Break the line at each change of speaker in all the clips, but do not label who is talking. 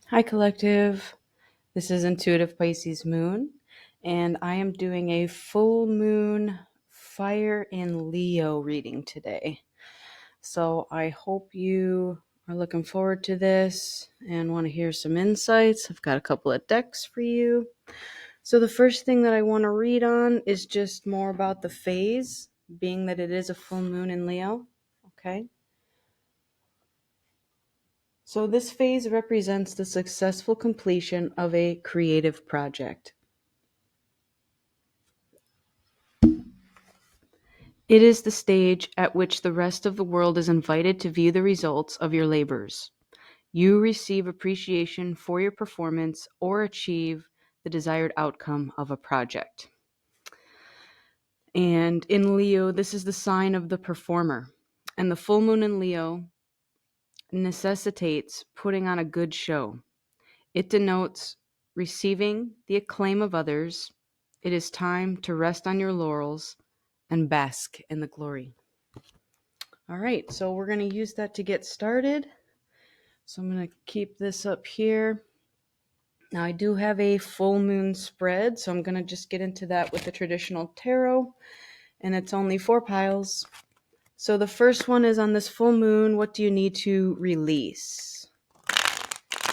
Hi, Collective. This is Intuitive Pisces Moon, and I am doing a full moon fire in Leo reading today. So I hope you are looking forward to this and want to hear some insights. I've got a couple of decks for you. So the first thing that I want to read on is just more about the phase, being that it is a full moon in Leo. Okay. So this phase represents the successful completion of a creative project. It is the stage at which the rest of the world is invited to view the results of your labors. You receive appreciation for your performance or achieve the desired outcome of a project. And in Leo, this is the sign of the performer. And the full moon in Leo necessitates putting on a good show. It denotes receiving the acclaim of others. It is time to rest on your laurels and bask in the glory. All right, so we're going to use that to get started. So I'm going to keep this up here. Now I do have a full moon spread, so I'm going to just get into that with the traditional tarot, and it's only 4 piles. So the first one is on this full moon, what do you need to release?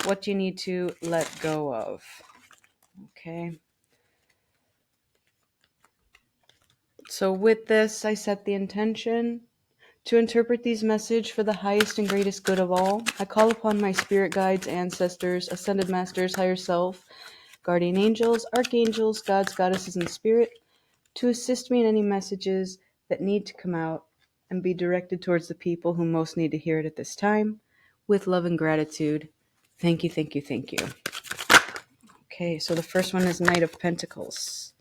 What do you need to let go of? Okay. So with this, I set the intention to interpret these messages for the highest and greatest good of all. I call upon my spirit guides, ancestors, ascended masters, higher self, guardian angels, archangels, gods, goddesses, and spirit to assist me in any messages that need to come out and be directed towards the people who most need to hear it at this time. With love and gratitude. Thank you, thank you, thank you. Okay, so the first one is Knight of Pentacles.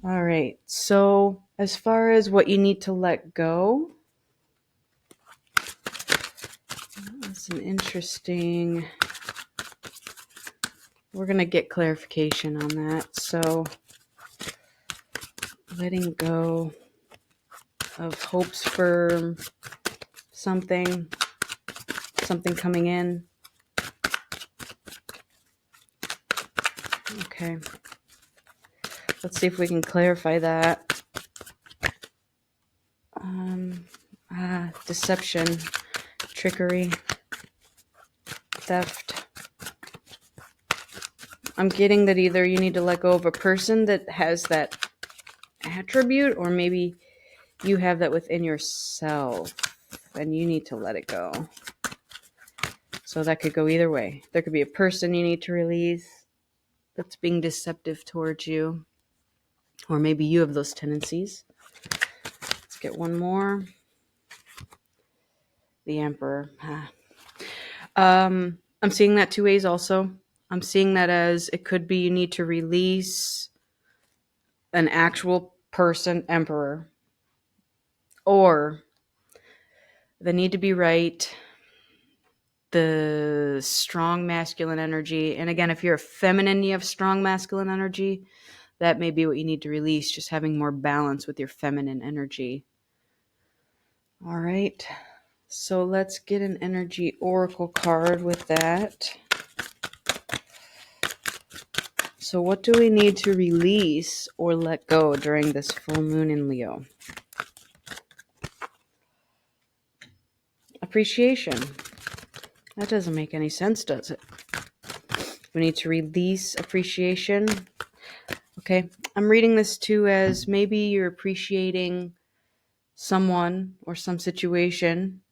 All right, so as far as what you need to let go, that's an interesting, we're going to get clarification on that. So letting go of hopes for something coming in. Okay. Let's see if we can clarify that. Deception, trickery, theft. I'm getting that either you need to let go of a person that has that attribute, or maybe you have that within yourself and you need to let it go. So that could go either way. There could be a person you need to release that's being deceptive towards you, or maybe you have those tendencies. Let's get one more. The Emperor. I'm seeing that 2 ways also. I'm seeing that as it could be you need to release an actual person, Emperor, or the need to be right, the strong masculine energy. And again, if you're a feminine, you have strong masculine energy, that may be what you need to release, just having more balance with your feminine energy. All right. So let's get an energy oracle card with that. So what do we need to release or let go during this full moon in Leo? Appreciation. That doesn't make any sense, does it? We need to release appreciation. Okay, I'm reading this too as maybe you're appreciating someone or some situation,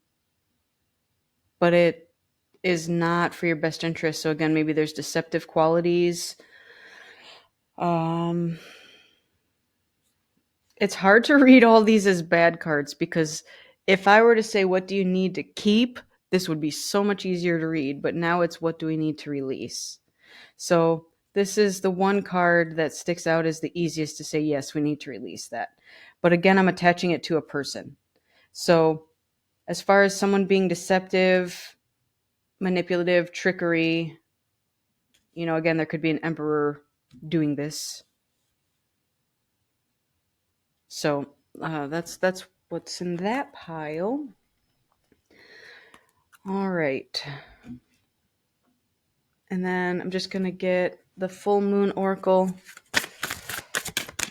but it is not for your best interest. So again, maybe there's deceptive qualities. It's hard to read all these as bad cards, because if I were to say, what do you need to keep? This would be so much easier to read, but now it's what do we need to release? So this is the one card that sticks out as the easiest to say, yes, we need to release that. But again, I'm attaching it to a person. So as far as someone being deceptive, manipulative, trickery, again, there could be an emperor doing this. So that's what's in that pile. All right. And then I'm just going to get the full moon oracle.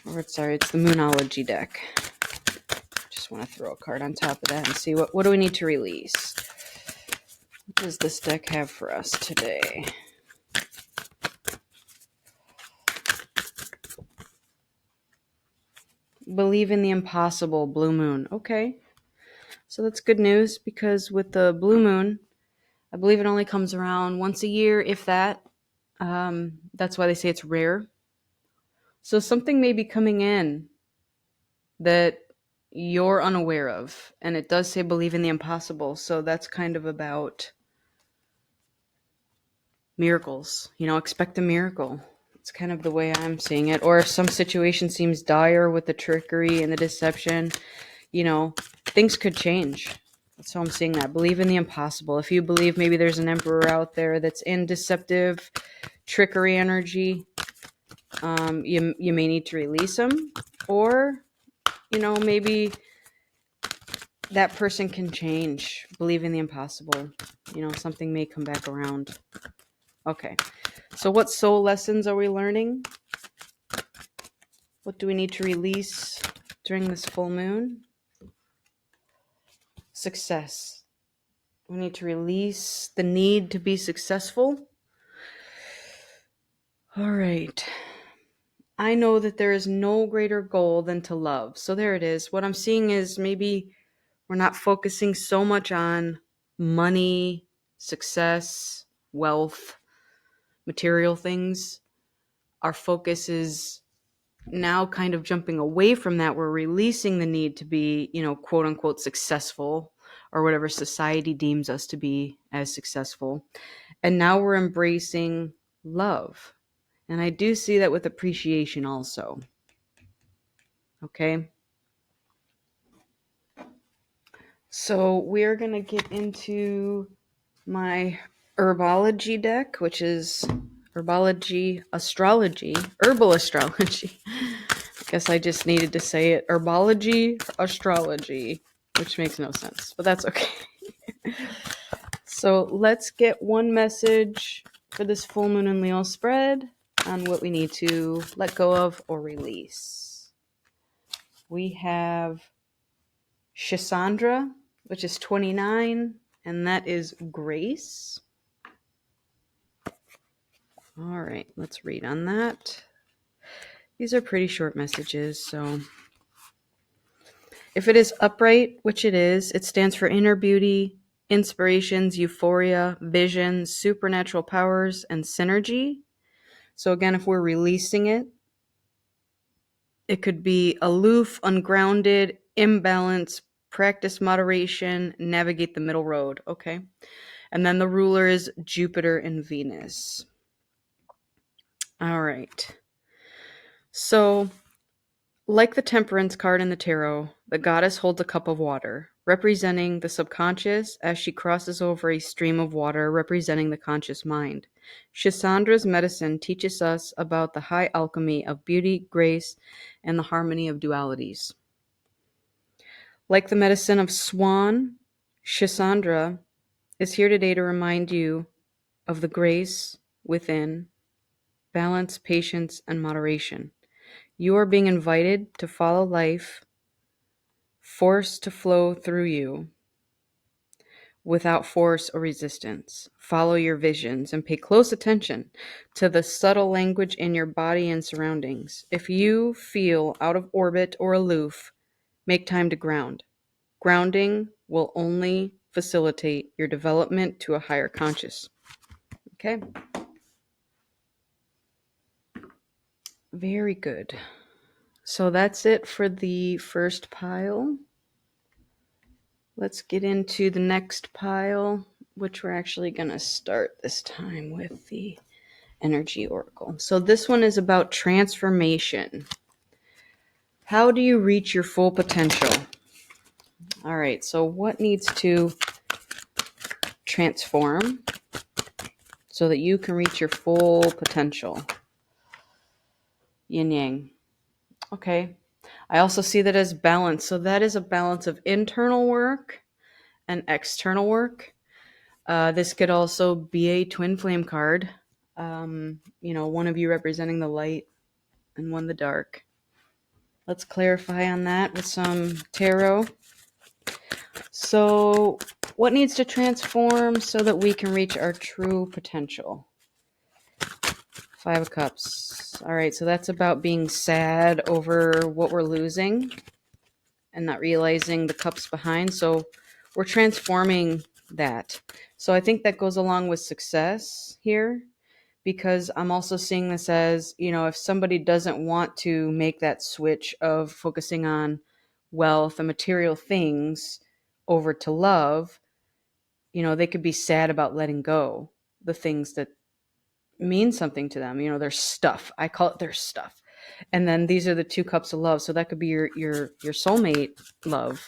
Or it's the Moonology deck. Just want to throw a card on top of that and see what do we need to release. What does this deck have for us today? Believe in the impossible, blue moon. Okay. So that's good news, because with the blue moon, I believe it only comes around once a year, if that. That's why they say it's rare. So something may be coming in that you're unaware of. And it does say believe in the impossible. So that's kind of about miracles. Expect a miracle. It's kind of the way I'm seeing it. Or if some situation seems dire with the trickery and the deception, things could change. That's how I'm seeing that. Believe in the impossible. If you believe maybe there's an emperor out there that's in deceptive trickery energy, you may need to release them. Or, maybe that person can change. Believe in the impossible. Something may come back around. Okay. So what soul lessons are we learning? What do we need to release during this full moon? Success. We need to release the need to be successful. All right. I know that there is no greater goal than to love. So there it is. What I'm seeing is maybe we're not focusing so much on money, success, wealth, material things. Our focus is now kind of jumping away from that. We're releasing the need to be, quote unquote, successful, or whatever society deems us to be as successful. And now we're embracing love. And I do see that with appreciation also. Okay. So we're going to get into my herbology deck, which is herbal astrology. I guess I just needed to say it. Herbology astrology, which makes no sense, but that's okay. So let's get one message for this full moon in Leo spread on what we need to let go of or release. We have Shisandra, which is 29, and that is grace. All right, let's read on that. These are pretty short messages, so if it is upright, which it is, it stands for inner beauty, inspirations, euphoria, visions, supernatural powers, and synergy. So again, if we're releasing it, it could be aloof, ungrounded, imbalance, practice moderation, navigate the middle road. Okay. And then the ruler is Jupiter and Venus. All right. So, like the Temperance card in the tarot, the goddess holds a cup of water, representing the subconscious as she crosses over a stream of water representing the conscious mind. Shisandra's medicine teaches us about the high alchemy of beauty, grace, and the harmony of dualities. Like the medicine of Swan, Shisandra is here today to remind you of the grace within, balance, patience, and moderation. You are being invited to follow life, forced to flow through you without force or resistance. Follow your visions and pay close attention to the subtle language in your body and surroundings. If you feel out of orbit or aloof, make time to ground. Grounding will only facilitate your development to a higher conscious. Okay? Very good. So that's it for the first pile. Let's get into the next pile, which we're actually going to start this time with the Energy Oracle. So this one is about transformation. How do you reach your full potential? All right, so what needs to transform so that you can reach your full potential? Yin Yang. Okay. I also see that as balance. So that is a balance of internal work and external work. This could also be a twin flame card. One of you representing the light and one the dark. Let's clarify on that with some tarot. So, what needs to transform so that we can reach our true potential? Five of Cups. All right, so that's about being sad over what we're losing and not realizing the cups behind. So, we're transforming that. So, I think that goes along with success here, because I'm also seeing this as, if somebody doesn't want to make that switch of focusing on wealth and material things over to love, they could be sad about letting go the things that mean something to them, their stuff. I call it their stuff. And then these are the two cups of love. So that could be your soulmate love.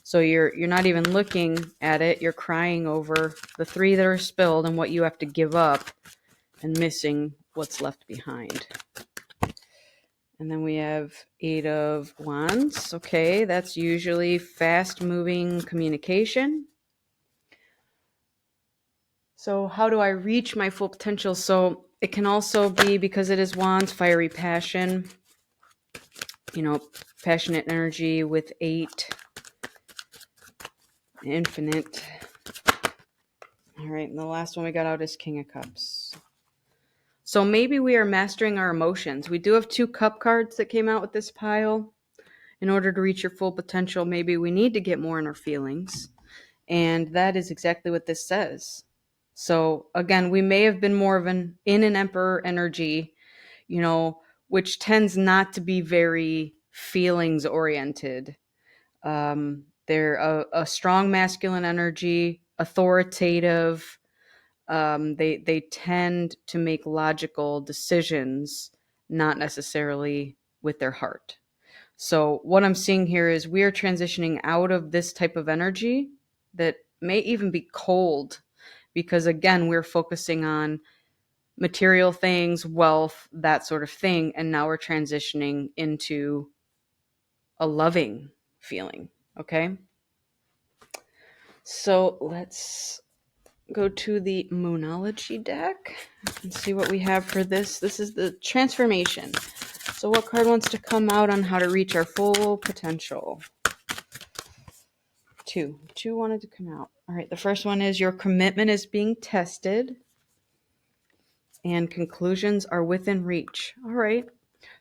So you're not even looking at it. You're crying over the three that are spilled and what you have to give up and missing what's left behind. And then we have Eight of Wands. Okay, that's usually fast-moving communication. So how do I reach my full potential? So it can also be, because it is Wands, fiery passion, passionate energy with 8, infinite. All right, and the last one we got out is King of Cups. So maybe we are mastering our emotions. We do have 2 cup cards that came out with this pile. In order to reach your full potential, maybe we need to get more in our feelings. And that is exactly what this says. So again, we may have been more of an Emperor energy, which tends not to be very feelings oriented. They're a strong masculine energy, authoritative. They tend to make logical decisions, not necessarily with their heart. So what I'm seeing here is we are transitioning out of this type of energy that may even be cold, because again, we're focusing on material things, wealth, that sort of thing. And now we're transitioning into a loving feeling. Okay. So let's go to the Moonology deck and see what we have for this. This is the transformation. So what card wants to come out on how to reach our full potential? Two wanted to come out. All right. The first one is your commitment is being tested and conclusions are within reach. All right.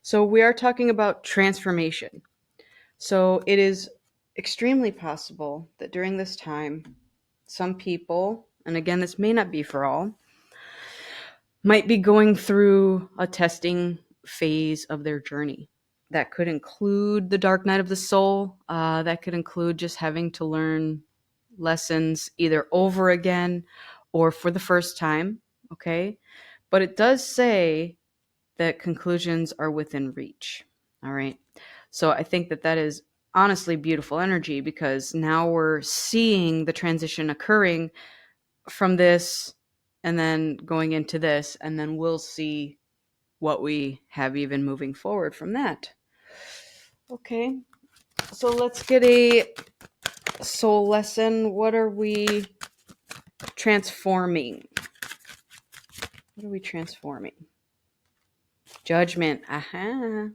So we are talking about transformation. So it is extremely possible that during this time, some people, and again, this may not be for all, might be going through a testing phase of their journey. That could include the dark night of the soul. That could include just having to learn lessons either over again or for the first time. Okay. But it does say that conclusions are within reach. All right. So I think that is honestly beautiful energy, because now we're seeing the transition occurring from this and then going into this, and then we'll see what we have even moving forward from that. Okay. So let's get a soul lesson. What are we transforming? What are we transforming? Judgment. Aha.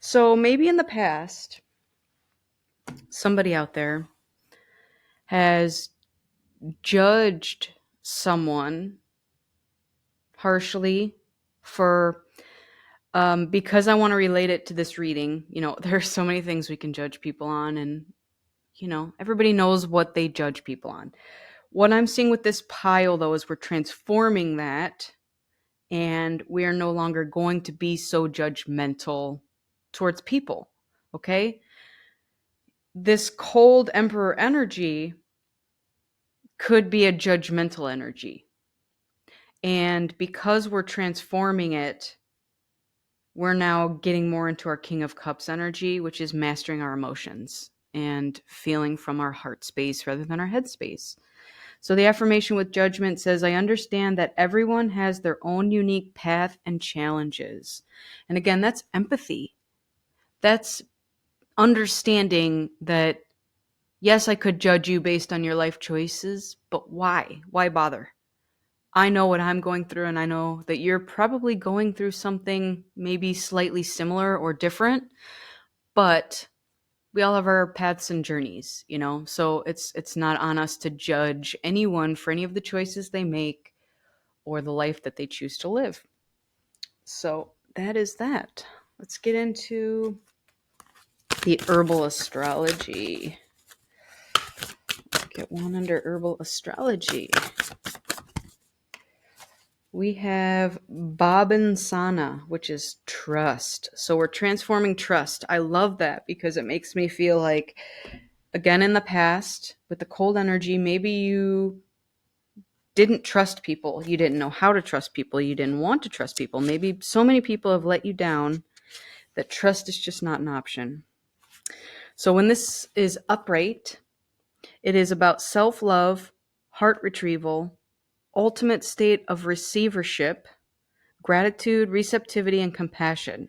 So maybe in the past, somebody out there has judged someone harshly for, because I want to relate it to this reading. There's so many things we can judge people on, and, everybody knows what they judge people on. What I'm seeing with this pile, though, is we're transforming that, and we are no longer going to be so judgmental towards people. Okay? This cold Emperor energy could be a judgmental energy. And because we're transforming it, we're now getting more into our King of Cups energy, which is mastering our emotions and feeling from our heart space rather than our head space. So the affirmation with judgment says, I understand that everyone has their own unique path and challenges. And again, that's empathy. That's understanding that, yes, I could judge you based on your life choices, but why? Why bother? I know what I'm going through, and I know that you're probably going through something maybe slightly similar or different, but we all have our paths and journeys, so it's not on us to judge anyone for any of the choices they make or the life that they choose to live. So that is that. Let's get into the herbal astrology. Get one under herbal astrology. We have Babensana, which is trust. So we're transforming trust. I love that because it makes me feel like, again, in the past, with the cold energy, maybe you didn't trust people. You didn't know how to trust people. You didn't want to trust people. Maybe so many people have let you down that trust is just not an option. So when this is upright, it is about self-love, heart retrieval, ultimate state of receivership, gratitude, receptivity, and compassion.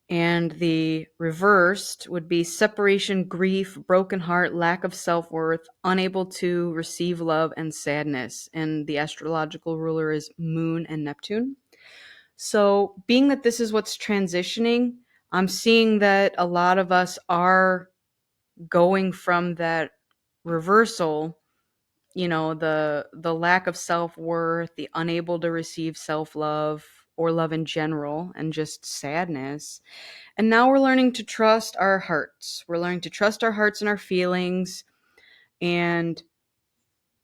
And the reversed would be separation, grief, broken heart, lack of self-worth, unable to receive love, and sadness. And the astrological ruler is Moon and Neptune. So being that this is what's transitioning, I'm seeing that a lot of us are going from that reversal, the lack of self-worth, the unable to receive self-love or love in general, and just sadness. And now we're learning to trust our hearts. We're learning to trust our hearts and our feelings and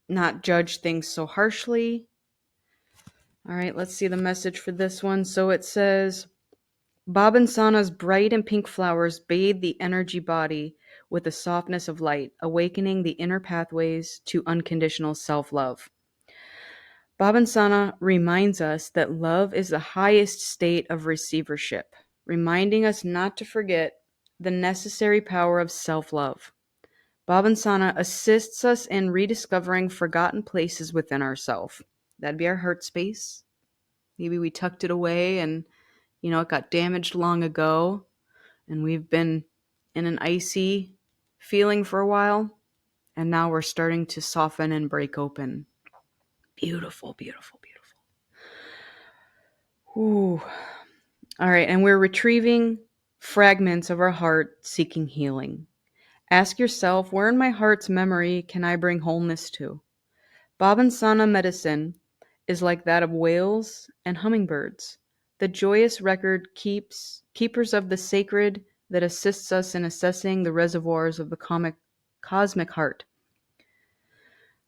not judge things so harshly. All right, let's see the message for this one. So it says, Babensana's bright and pink flowers bathe the energy body with the softness of light, awakening the inner pathways to unconditional self-love. Babensana reminds us that love is the highest state of receivership, reminding us not to forget the necessary power of self-love. Babensana assists us in rediscovering forgotten places within ourselves. That'd be our heart space. Maybe we tucked it away and, it got damaged long ago, and we've been in an icy feeling for a while, and now we're starting to soften and break open. Beautiful, beautiful, beautiful. Ooh. All right, and we're retrieving fragments of our heart seeking healing. Ask yourself, where in my heart's memory can I bring wholeness to? Babensana medicine is like that of whales and hummingbirds. The joyous record keepers of the sacred that assists us in assessing the reservoirs of the cosmic heart.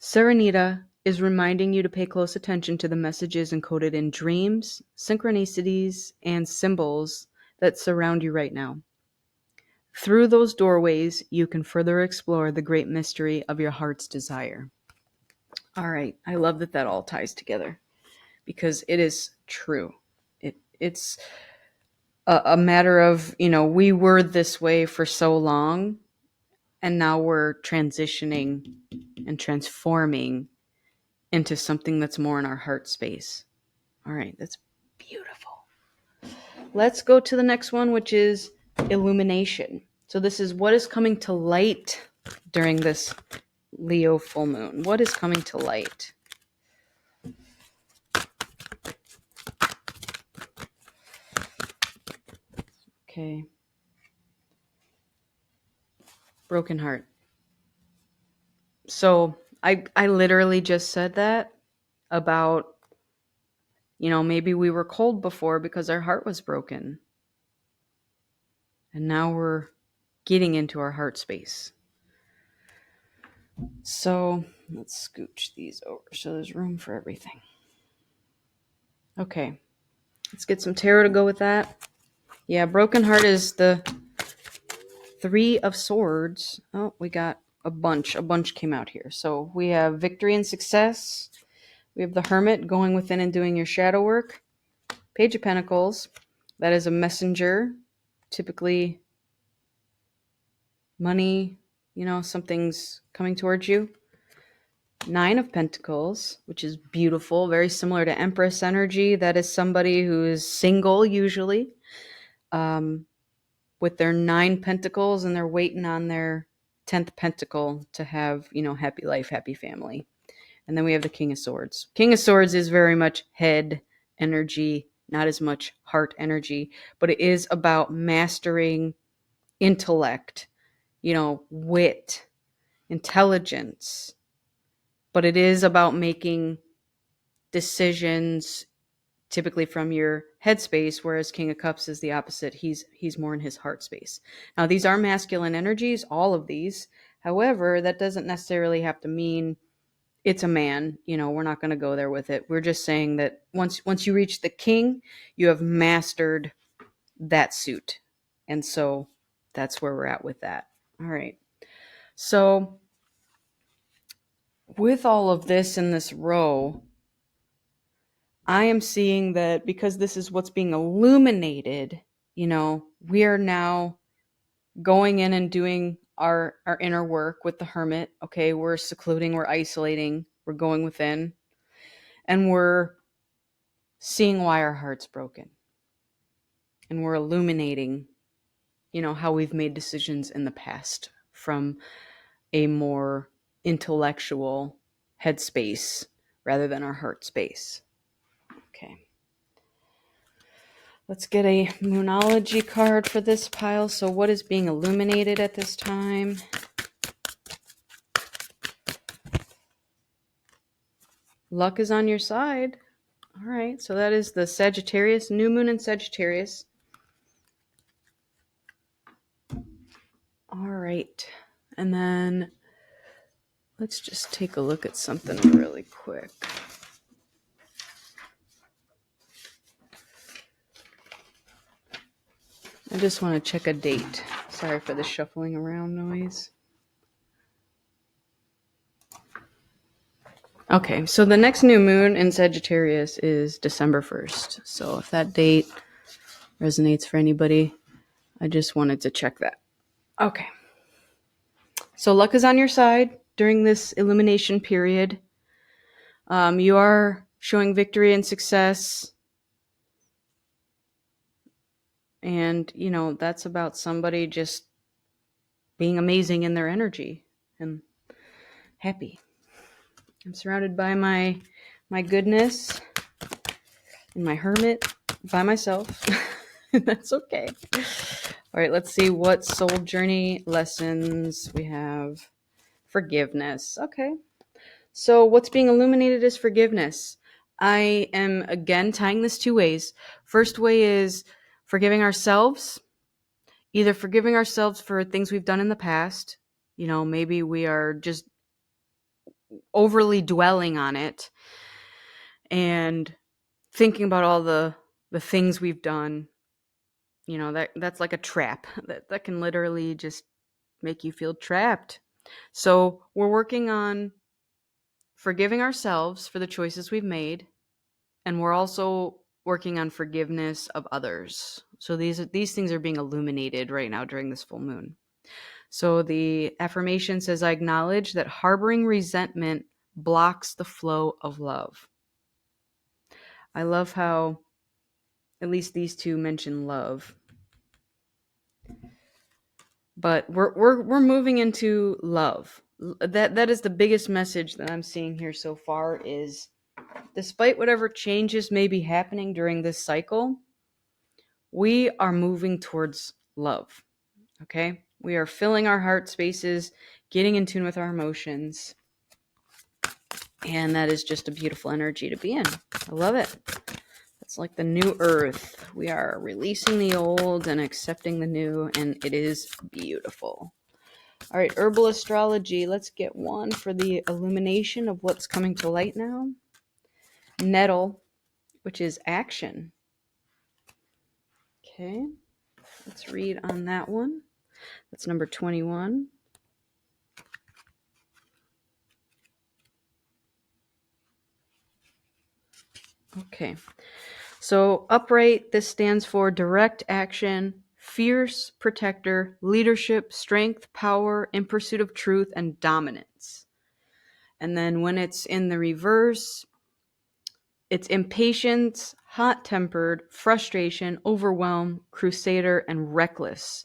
Serenita is reminding you to pay close attention to the messages encoded in dreams, synchronicities, and symbols that surround you right now. Through those doorways, you can further explore the great mystery of your heart's desire. All right, I love that all ties together because it is true. It's a matter of, we were this way for so long, and now we're transitioning and transforming into something that's more in our heart space. All right, that's beautiful. Let's go to the next one, which is illumination. So this is what is coming to light during this Leo full moon. What is coming to light? Okay. Broken heart. So I literally just said that about, maybe we were cold before because our heart was broken. And now we're getting into our heart space. So let's scooch these over so there's room for everything. Okay. Let's get some tarot to go with that. Yeah, broken heart is the 3 of Swords. Oh, we got a bunch. A bunch came out here. So we have victory and success. We have the Hermit going within and doing your shadow work. Page of Pentacles. That is a messenger. Typically money, something's coming towards you. 9 of Pentacles, which is beautiful. Very similar to Empress energy. That is somebody who is single usually. With their 9 pentacles, and they're waiting on their 10th pentacle to have, happy life, happy family. And then we have the King of Swords. King of Swords is very much head energy, not as much heart energy, but it is about mastering intellect, wit, intelligence. But it is about making decisions typically from your headspace, whereas King of Cups is the opposite. He's more in his heart space. Now, these are masculine energies, all of these. However, that doesn't necessarily have to mean it's a man. We're not going to go there with it. We're just saying that once you reach the king, you have mastered that suit. And so that's where we're at with that. All right. So with all of this in this row, I am seeing that because this is what's being illuminated, we are now going in and doing our inner work with the hermit. Okay, we're secluding, we're isolating, we're going within, and we're seeing why our heart's broken. And we're illuminating, how we've made decisions in the past from a more intellectual headspace rather than our heart space. Okay. Let's get a Moonology card for this pile. So what is being illuminated at this time? Luck is on your side. All right, so that is the Sagittarius, new moon in Sagittarius. All right, and then let's just take a look at something really quick. I just want to check a date. Sorry for the shuffling around noise. Okay, so the next new moon in Sagittarius is December 1st. So if that date resonates for anybody, I just wanted to check that. Okay. So luck is on your side during this illumination period. You are showing victory and success. And, that's about somebody just being amazing in their energy and happy. I'm surrounded by my goodness and my hermit by myself. That's okay. All right, let's see what soul journey lessons we have. Forgiveness. Okay. So what's being illuminated is forgiveness. I am, again, tying this two ways. First way is forgiving ourselves, either forgiving ourselves for things we've done in the past. Maybe we are just overly dwelling on it and thinking about all the things we've done. That's like a trap that can literally just make you feel trapped. So we're working on forgiving ourselves for the choices we've made, and we're also working on forgiveness of others. So these things are being illuminated right now during this full moon. So the affirmation says, I acknowledge that harboring resentment blocks the flow of love. I love how at least these two mention love. But we're moving into love. That is the biggest message that I'm seeing here so far, is despite whatever changes may be happening during this cycle, we are moving towards love. Okay? We are filling our heart spaces, getting in tune with our emotions. And that is just a beautiful energy to be in. I love it. It's like the new earth. We are releasing the old and accepting the new, and it is beautiful. All right, herbal astrology. Let's get one for the illumination of what's coming to light now. Nettle, which is action. Okay, let's read on that one. That's number 21. Okay, so upright, this stands for direct action, fierce protector, leadership, strength, power, in pursuit of truth, and dominance. And then when it's in the reverse, it's impatience, hot-tempered, frustration, overwhelm, crusader, and reckless.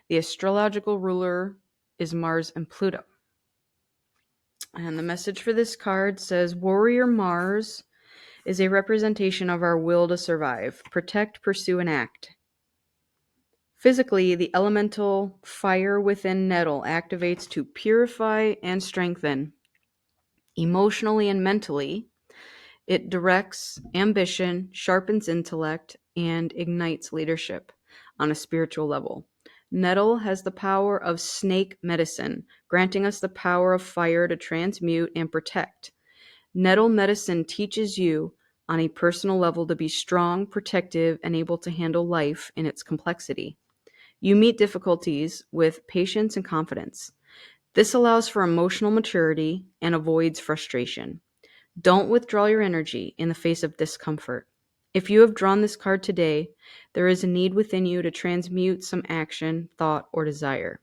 The astrological ruler is Mars and Pluto. And the message for this card says, Warrior Mars is a representation of our will to survive, protect, pursue, and act. Physically, the elemental fire within Nettle activates to purify and strengthen. Emotionally and mentally, it directs ambition, sharpens intellect, and ignites leadership on a spiritual level. Nettle has the power of snake medicine, granting us the power of fire to transmute and protect. Nettle medicine teaches you on a personal level to be strong, protective, and able to handle life in its complexity. You meet difficulties with patience and confidence. This allows for emotional maturity and avoids frustration. Don't withdraw your energy in the face of discomfort. If you have drawn this card today, there is a need within you to transmute some action, thought, or desire.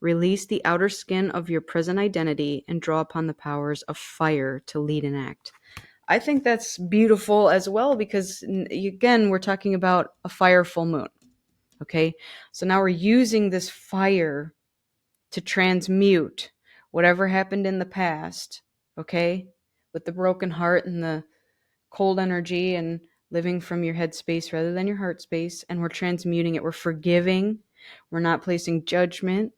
Release the outer skin of your present identity and draw upon the powers of fire to lead and act. I think that's beautiful as well because, again, we're talking about a fire full moon. Okay, so now we're using this fire to transmute whatever happened in the past, okay, with the broken heart and the cold energy and living from your head space rather than your heart space, and we're transmuting it. We're forgiving. We're not placing judgment.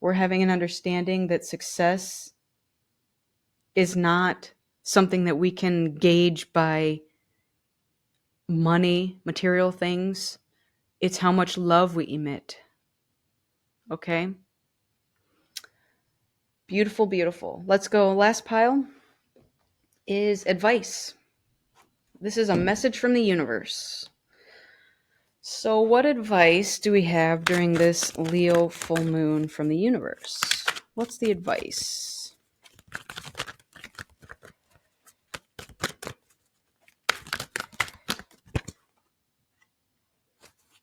We're having an understanding that success is not something that we can gauge by money, material things. It's how much love we emit. Okay? Beautiful, beautiful. Let's go. Last pile is advice. This is a message from the universe. So, what advice do we have during this Leo full moon from the universe? What's the advice?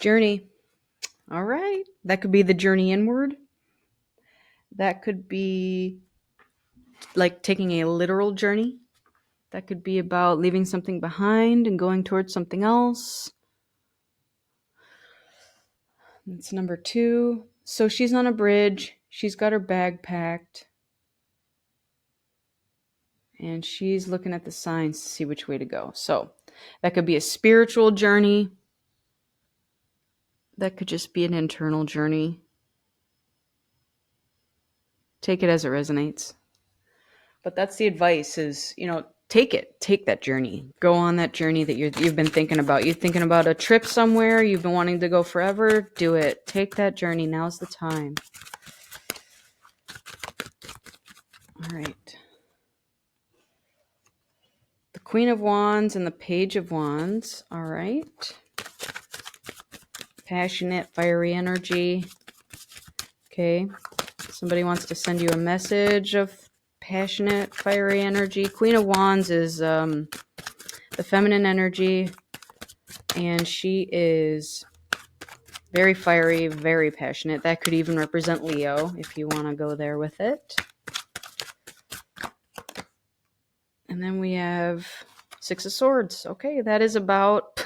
Journey. All right. That could be the journey inward. That could be like taking a literal journey. That could be about leaving something behind and going towards something else. That's number 2. So she's on a bridge. She's got her bag packed. And she's looking at the signs to see which way to go. So that could be a spiritual journey. That could just be an internal journey. Take it as it resonates. But that's the advice is, take it. Take that journey. Go on that journey that you've been thinking about. You're thinking about a trip somewhere. You've been wanting to go forever. Do it. Take that journey. Now's the time. All right. The Queen of Wands and the Page of Wands. All right. Passionate, fiery energy. Okay. Somebody wants to send you a message of passionate, fiery energy. Queen of Wands is the feminine energy, and she is very fiery, very passionate. That could even represent Leo if you want to go there with it. And then we have Six of Swords. Okay, that is about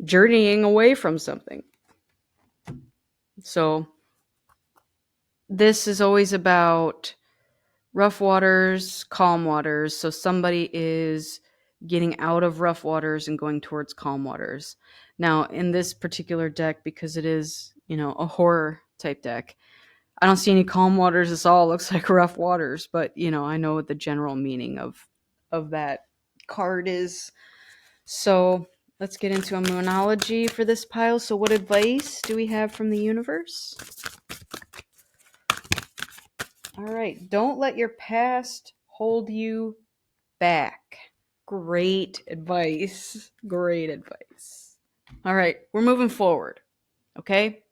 journeying away from something. So this is always about rough waters, calm waters. So somebody is getting out of rough waters and going towards calm waters. Now, in this particular deck, because it is, a horror type deck, I don't see any calm waters. This all looks like rough waters, but I know what the general meaning of that card is. So let's get into a moonology for this pile. So what advice do we have from the universe? All right. Don't let your past hold you back. Great advice. Great advice. All right. We're moving forward. Okay.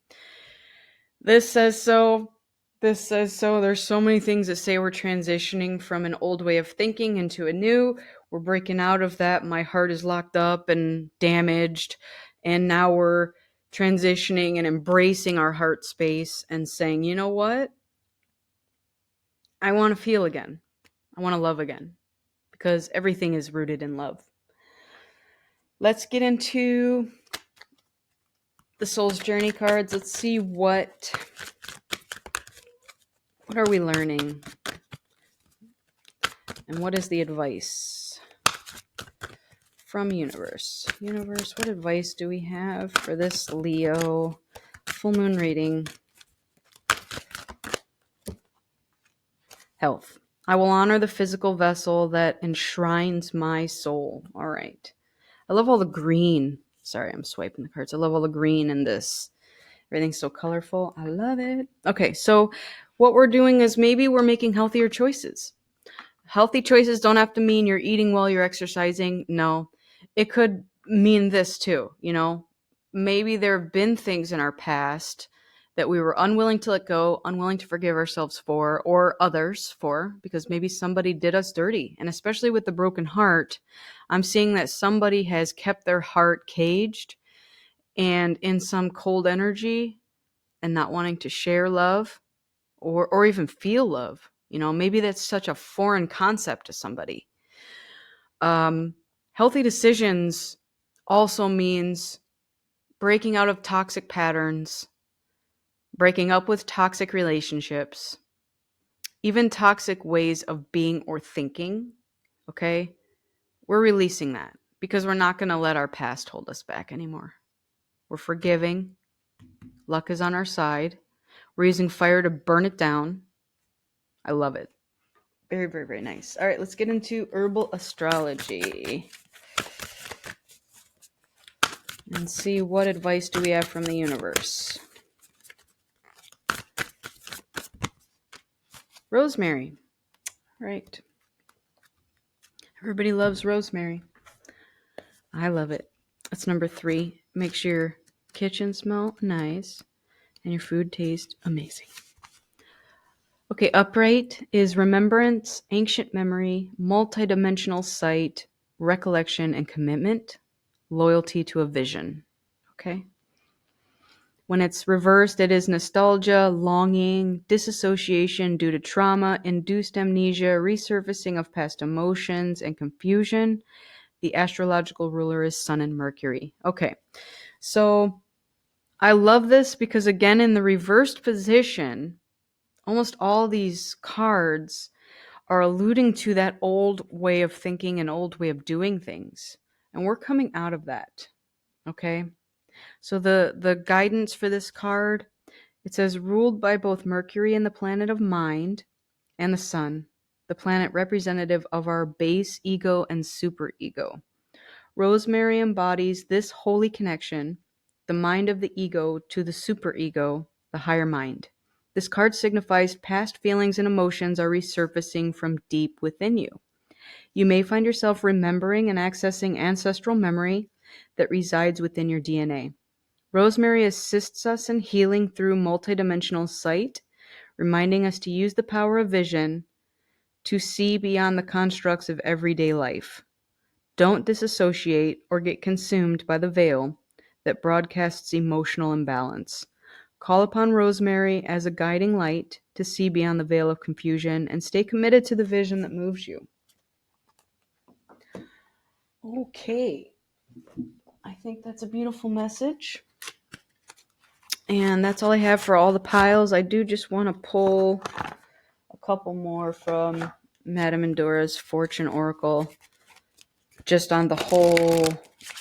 This says so. This says so. There's so many things that say we're transitioning from an old way of thinking into a new. We're breaking out of that. My heart is locked up and damaged. And now we're transitioning and embracing our heart space and saying, you know what? I want to feel again. I want to love again. Because everything is rooted in love. Let's get into the Soul's Journey cards. Let's see what are we learning? And what is the advice from universe? Universe, what advice do we have for this Leo full moon reading? Health. I will honor the physical vessel that enshrines my soul. All right. I love all the green. Sorry, I'm swiping the cards. I love all the green in this. Everything's so colorful. I love it. Okay, so what we're doing is maybe we're making healthier choices. Healthy choices don't have to mean you're eating while you're exercising. No, it could mean this too. Maybe there have been things in our past that we were unwilling to let go, unwilling to forgive ourselves for, or others for, because maybe somebody did us dirty. And especially with the broken heart, I'm seeing that somebody has kept their heart caged and in some cold energy and not wanting to share love or even feel love. Maybe that's such a foreign concept to somebody. Healthy decisions also means breaking out of toxic patterns, breaking up with toxic relationships, even toxic ways of being or thinking. Okay? We're releasing that because we're not going to let our past hold us back anymore. We're forgiving. Luck is on our side. We're using fire to burn it down. I love it. Very, very, very nice. All right, let's get into herbal astrology and see what advice do we have from the universe. Rosemary. Right. Everybody loves rosemary. I love it. That's number 3. Makes your kitchen smell nice and your food taste amazing. Okay, upright is remembrance, ancient memory, multidimensional sight, recollection, and commitment, loyalty to a vision. Okay? When it's reversed, it is nostalgia, longing, disassociation due to trauma, induced amnesia, resurfacing of past emotions, and confusion. The astrological ruler is Sun and Mercury. Okay, so I love this because, again, in the reversed position, almost all these cards are alluding to that old way of thinking and old way of doing things. And we're coming out of that. Okay? So the guidance for this card, it says ruled by both Mercury and the planet of mind and the Sun, the planet representative of our base ego and superego. Rosemary embodies this holy connection, the mind of the ego to the superego, the higher mind. This card signifies past feelings and emotions are resurfacing from deep within you. You may find yourself remembering and accessing ancestral memory that resides within your DNA. Rosemary assists us in healing through multidimensional sight, reminding us to use the power of vision to see beyond the constructs of everyday life. Don't disassociate or get consumed by the veil that broadcasts emotional imbalance. Call upon Rosemary as a guiding light to see beyond the veil of confusion and stay committed to the vision that moves you. Okay. I think that's a beautiful message. And that's all I have for all the piles. I do just want to pull a couple more from Madame Endora's Fortune Oracle just on the whole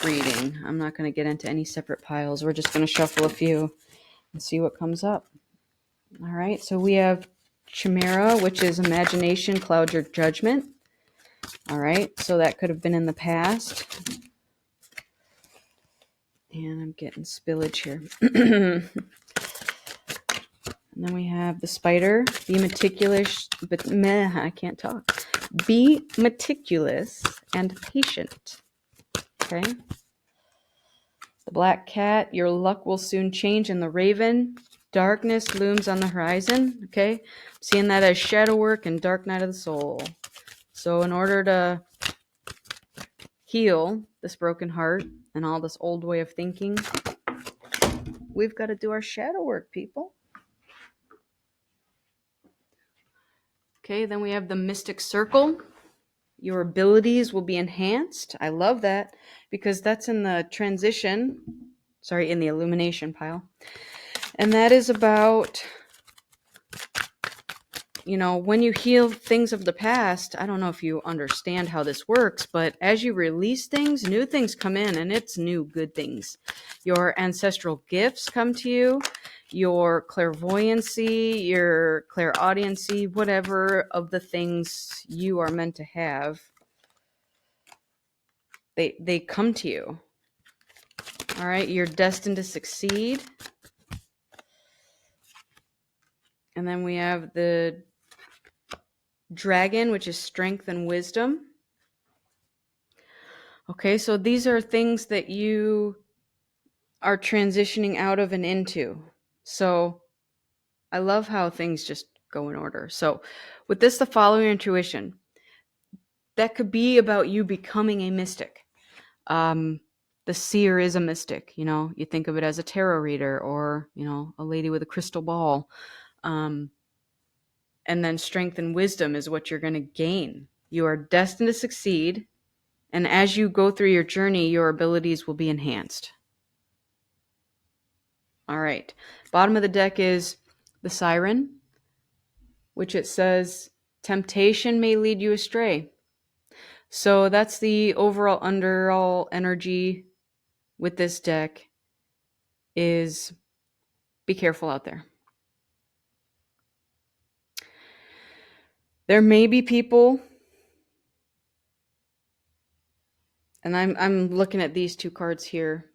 reading. I'm not going to get into any separate piles. We're just going to shuffle a few and see what comes up. All right, so we have Chimera, which is imagination clouds your judgment. All right, so that could have been in the past. And I'm getting spillage here. And then we have the Spider. Be meticulous, but I can't talk. Be meticulous and patient. Okay. The Black Cat. Your luck will soon change. And the Raven. Darkness looms on the horizon. Okay. I'm seeing that as shadow work and dark night of the soul. So in order to heal this broken heart and all this old way of thinking, we've got to do our shadow work, people. Okay, then we have the Mystic Circle. Your abilities will be enhanced. I love that because that's in the transition, in the illumination pile. And that is about when you heal things of the past, I don't know if you understand how this works, but as you release things, new things come in, and it's new good things. Your ancestral gifts come to you, your clairvoyancy, your clairaudiency, whatever of the things you are meant to have, they come to you. All right, you're destined to succeed. And then we have the dragon, which is strength and wisdom. Okay, so these are things that you are transitioning out of and into. So I love how things just go in order. So with this, the following intuition. That could be about you becoming a mystic. The seer is a mystic. You think of it as a tarot reader or, a lady with a crystal ball. And then strength and wisdom is what you're going to gain. You are destined to succeed. And as you go through your journey, your abilities will be enhanced. All right. Bottom of the deck is the Siren, which it says, temptation may lead you astray. So that's the overall energy with this deck is be careful out there. There may be people, and I'm looking at these two cards here.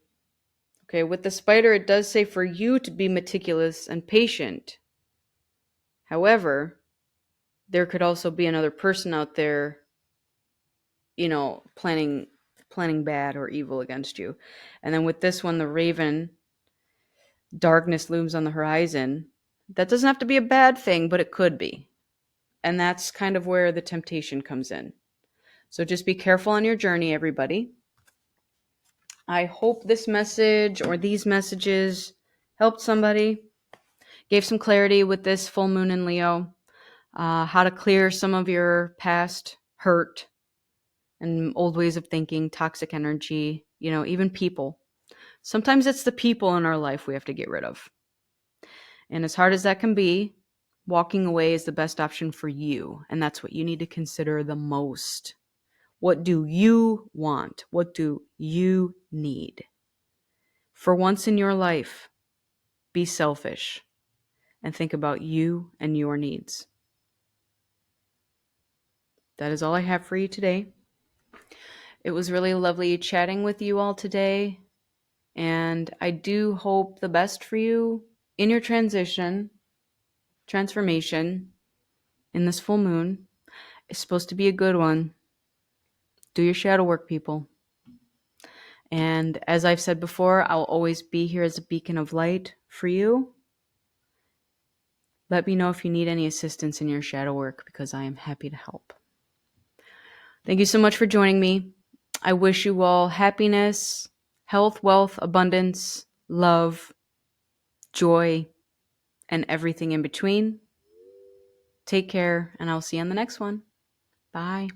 Okay, with the Spider, it does say for you to be meticulous and patient. However, there could also be another person out there, planning bad or evil against you. And then with this one, the Raven, darkness looms on the horizon. That doesn't have to be a bad thing, but it could be. And that's kind of where the temptation comes in. So just be careful on your journey, everybody. I hope this message or these messages helped somebody, gave some clarity with this full moon in Leo, how to clear some of your past hurt and old ways of thinking, toxic energy, even people. Sometimes it's the people in our life we have to get rid of. And as hard as that can be, walking away is the best option for you. And that's what you need to consider the most. What do you want? What do you need? For once in your life, be selfish and think about you and your needs. That is all I have for you today. It was really lovely chatting with you all today. And I do hope the best for you in your transformation in this full moon. It's supposed to be a good one. Do your shadow work, people. And as I've said before, I'll always be here as a beacon of light for you. Let me know if you need any assistance in your shadow work because I am happy to help. Thank you so much for joining me. I wish you all happiness, health, wealth, abundance, love, joy, and everything in between. Take care, and I'll see you on the next one. Bye.